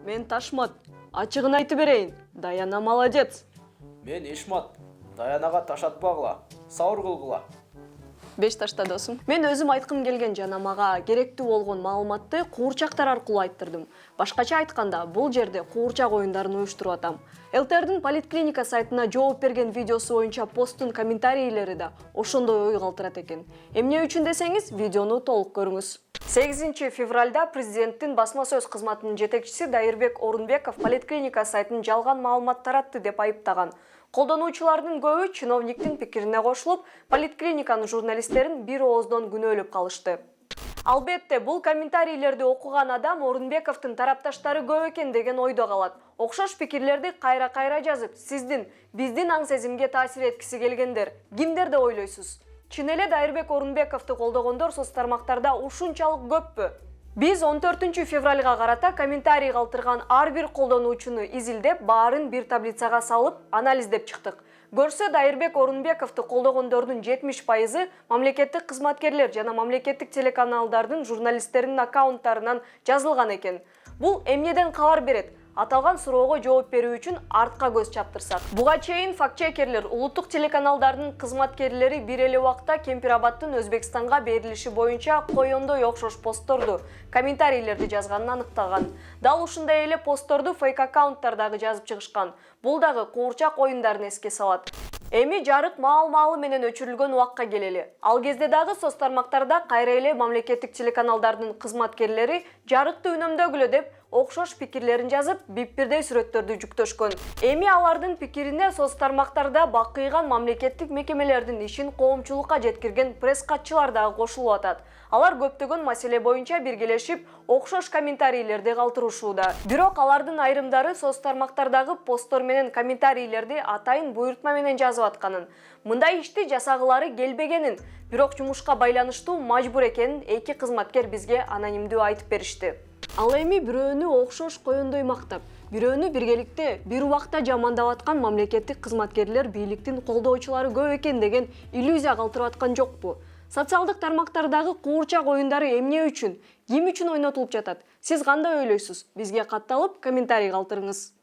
Мен Ташмат. Ачыгын айтып берейин. Даяна молодец. Мен Ишмат. Даянага таш атпагыла, сауыр кылгыла. 5 ташта досум. Мен өзүм айткым келген жана мага керектүү болгон маалыматты куурчактар аркылуу айттырдым. Башкача айтканда, бул жерде куурчак оюндарын уюштуруп атам. ЛТРдин Политклиника сайтына жооп берген видеосу боюнча посттун комментарийлери да ошондой ой калтырат экен. Эмне үчүн десеңиз, видеону толук көрүңүз. 8 февралда президенттин басма сөз кызматынын жетекчиси Дайырбек Орунбеков Политклиника сайтын жалган маалымат таратты деп айыптаган. Колдонуучулардын көбү чиновниктин пикирине кошулуп, Политклиниканын журналисттерин бир ооздон күнөөлөп калышты. Албетте, бул комментарийлерди окуган адам Орунбековдун тарапташтары көп экен деген ойдо калат. Окшош пикирлерди кайра-кайра жазып, биздин аң-сезимге таасир эткиси келгендер, кимдер деп ойлойсуз? Чын эле Дайырбек Орунбековду колдогондор соц тармактарда ушунчалык көппү? Биз 14 февралга карата комментарий калтырган ар бир колдонуучуну изилдеп, баарын бир таблицага салып, анализдеп чыктык. Көрсө, Дайырбек Орунбековду колдогондордун 70% мамлекеттик кызматкерлер жана мамлекеттик телеканалдардын журналисттеринин аккаунттарынан жазылган экен. Бул эмнеден кабар берет? Аталган суроого жооп берүү үчүн артка көз чаптырсак. Буга чейин факт-чекерлер улуттук телеканалдардын кызматкерлери бир эле убакта Кемпир-Абадтын Өзбекстанга берилиши боюнча коёндой окшош постторду, комментарийлерди жазганын аныктаган. Дал ушундай эле постторду фейк аккаунттардагы жазып чыгышкан. Бул дагы куурчак оюндарын эске салат. Эми жарык маал-маалы менен өчүрүлгөн убакка келели. Ал кезде дагы соц тармактарда кайра эле мамлекеттик телеканалдардын кызматкерлери жарыкты үнөмдөгүлө деп окшош пикирлерин жазып, бипбирдей сүрөттөрдү жүктөшкөн. Эми алардын пикирине соц тармактарда бакыйган мамлекеттик мекемелердин ишин коомчулукка жеткирген пресс-катчылар дагы кошулуп атат. Алар көптөгөн маселе боюнча биргелешип, окшош комментарийлерди калтырушууда. Бирок алардын айрымдары соц тармактардагы посттор менен комментарийлерди атайын буйртма менен жазып атканын, мындай ишти жасагылары келбегенин, бирок жумушка байланыштуу мажбур экенин эки кызматкер бизге анонимдүү айтып беришти. Ал эми бирөөнү окшош коёндой мактап, бирөөнү биргеликте бир убакта жамандап аткан мамлекеттик кызматкерлер бийликтин колдоочулары көп экен деген иллюзия калтырып аткан жокпу? Социалдык тармактардагы куурчак оюндары эмне үчүн, ким үчүн ойнотулуп жатат? Сиз кандай ойлойсуз? Бизге катталып, комментарий калтырыңыз.